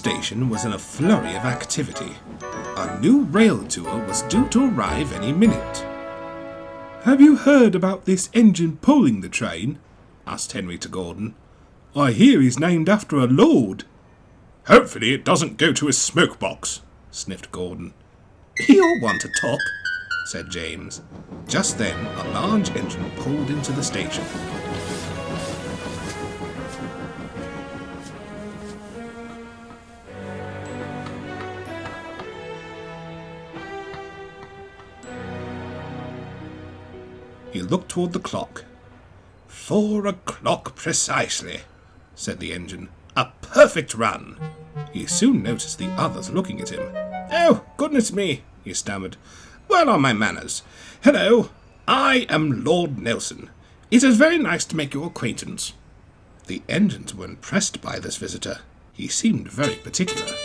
station was in a flurry of activity. A new rail tour was due to arrive any minute. "Have you heard about this engine pulling the train?" asked Henry to Gordon. "I hear he's named after a lord." "Hopefully it doesn't go to his smoke box," sniffed Gordon. "You'll want to talk," said James. Just then, a large engine pulled into the station. He looked toward the clock. 4 o'clock precisely, said the engine. A perfect run. He soon noticed the others looking at him. "Oh, goodness me," he stammered. "Where are my manners? Hello, I am Lord Nelson. It is very nice to make your acquaintance." The engines were impressed by this visitor. He seemed very particular.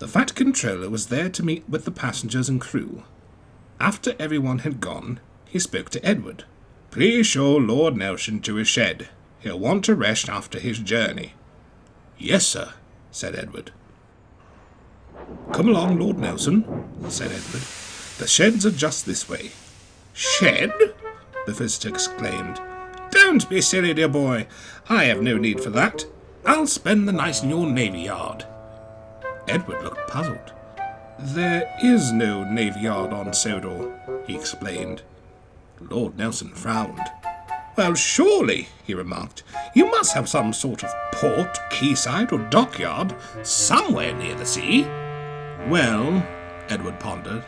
The Fat Controller was there to meet with the passengers and crew. After everyone had gone, he spoke to Edward. "Please show Lord Nelson to his shed. He'll want to rest after his journey." "Yes, sir," said Edward. "Come along, Lord Nelson," said Edward. "The sheds are just this way." "Shed?" the visitor exclaimed. "Don't be silly, dear boy. I have no need for that. I'll spend the night in your navy yard." Edward looked puzzled. "There is no navy yard on Sodor," he explained. Lord Nelson frowned. "Well, surely," he remarked, "you must have some sort of port, quayside, or dockyard somewhere near the sea." "Well," Edward pondered,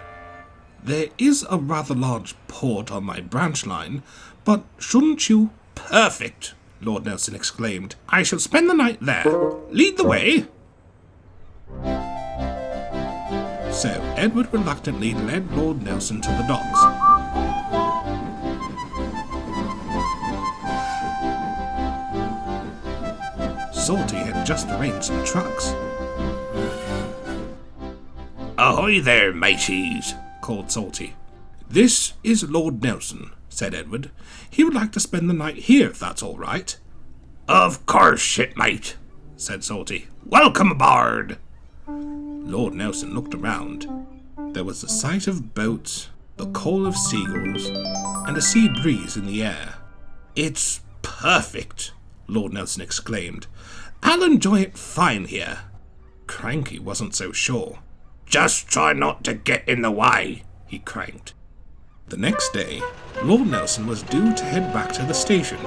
"there is a rather large port on my branch line, but shouldn't you—" "Perfect!" Lord Nelson exclaimed. "I shall spend the night there. Lead the way." So Edward reluctantly led Lord Nelson to the docks. Salty had just arranged some trucks. "Ahoy there, mateys," called Salty. "This is Lord Nelson," said Edward. "He would like to spend the night here, if that's all right." "Of course, shipmate," said Salty. "Welcome aboard." Lord Nelson looked around. There was the sight of boats, the call of seagulls, and a sea breeze in the air. "It's perfect," Lord Nelson exclaimed. "I'll enjoy it fine here." Cranky wasn't so sure. "Just try not to get in the way," he cranked. The next day, Lord Nelson was due to head back to the station,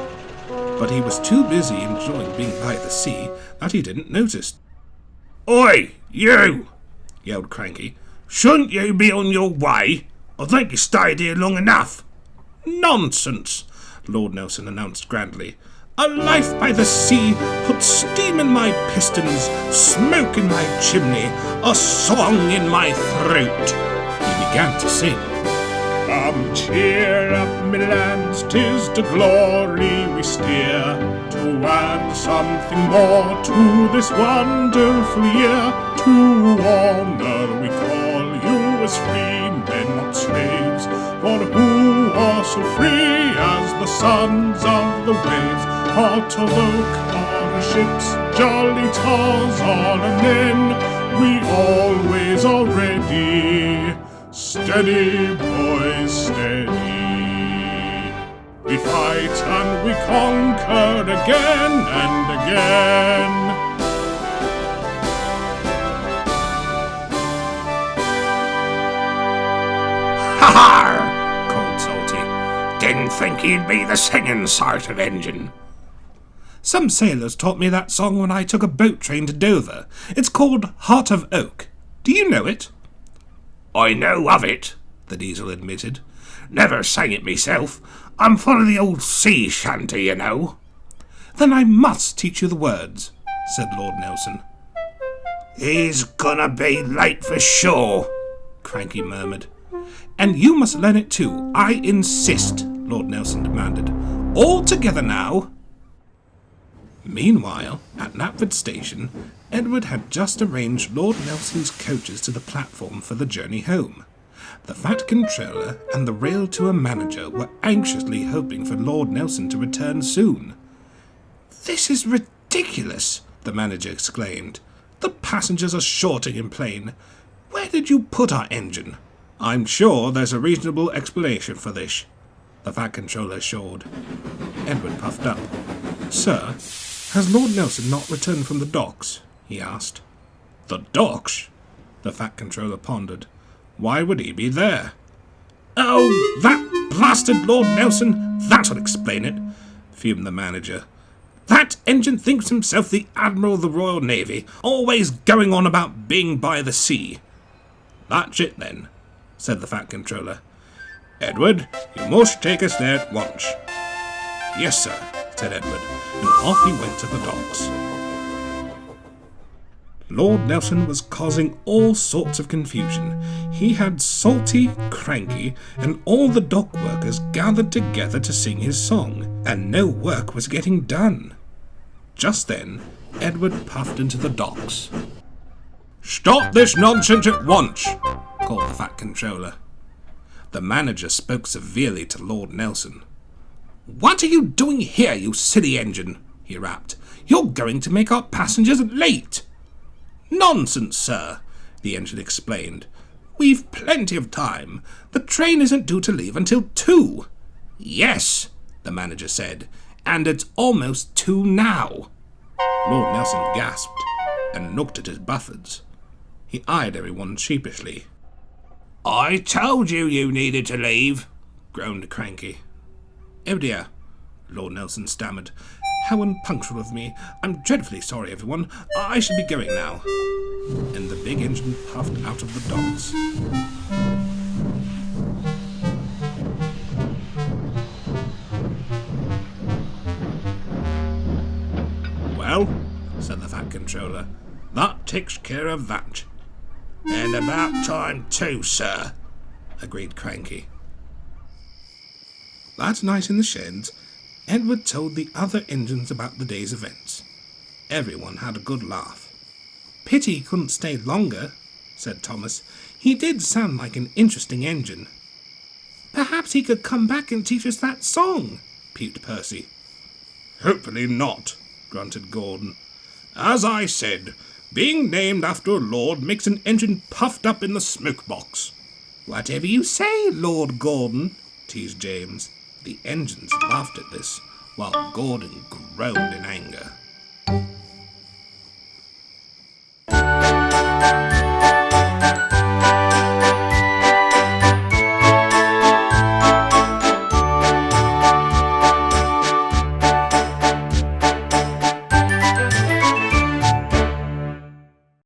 but he was too busy enjoying being by the sea that he didn't notice. "Oi, you!" yelled Cranky. "Shouldn't you be on your way? I think you stayed here long enough." "Nonsense," Lord Nelson announced grandly. "A life by the sea puts steam in my pistons, smoke in my chimney, a song in my throat." He began to sing. "Come cheer up, me lads, 'tis to glory we steer, to add something more to this wonderful year. To honour we call you as free men, not slaves, for who are so free as the sons of the waves. Heart of oak on our ships, jolly tars on our men, we always are ready. Steady, boys, steady. We fight and we conquer again and again." "Ha-ha!" called Salty. "Didn't think he'd be the singing sort of engine." "Some sailors taught me that song when I took a boat train to Dover. It's called Heart of Oak. Do you know it?" "I know of it," the Diesel admitted. "Never sang it myself. I'm full of the old sea shanty, you know." "Then I must teach you the words," said Lord Nelson. "He's gonna be late for sure," Cranky murmured. "And you must learn it too. I insist," Lord Nelson demanded. "All together now." Meanwhile, at Knapford Station, Edward had just arranged Lord Nelson's coaches to the platform for the journey home. The Fat Controller and the Railtour manager were anxiously hoping for Lord Nelson to return soon. "This is ridiculous," the manager exclaimed. The passengers are shorting in plane. Where did you put our engine? I'm sure there's a reasonable explanation for this, the Fat Controller assured. Edward puffed up. Sir, has Lord Nelson not returned from the docks? He asked. The docks? The Fat Controller pondered. Why would he be there? Oh, that blasted Lord Nelson! That'll explain it, fumed the manager. That engine thinks himself the Admiral of the Royal Navy, always going on about being by the sea. That's it then, said the Fat Controller. Edward, you must take us there at once. Yes, sir, said Edward, and off he went to the docks. Lord Nelson was causing all sorts of confusion. He had Salty, Cranky, and all the dock workers gathered together to sing his song, and no work was getting done. Just then, Edward puffed into the docks. Stop this nonsense at once, called the Fat Controller. The manager spoke severely to Lord Nelson. What are you doing here, you silly engine? He rapped. You're going to make our passengers late. Nonsense, sir, the engine explained. We've plenty of time. The train isn't due to leave until 2. Yes, the manager said, and it's almost 2 now. Lord Nelson gasped and looked at his buffers. He eyed everyone sheepishly. I told you needed to leave, groaned Cranky. Oh dear, Lord Nelson stammered. How unpunctual of me. I'm dreadfully sorry, everyone. I should be going now. And the big engine puffed out of the docks. Well, said the Fat Controller, that takes care of that. And about time too, sir, agreed Cranky. That night in the sheds, Edward told the other engines about the day's events. Everyone had a good laugh. Pity he couldn't stay longer, said Thomas. He did sound like an interesting engine. Perhaps he could come back and teach us that song, puked Percy. Hopefully not, grunted Gordon. As I said, being named after a lord makes an engine puffed up in the smoke box. Whatever you say, Lord Gordon, teased James. The engines laughed at this, while Gordon groaned in anger.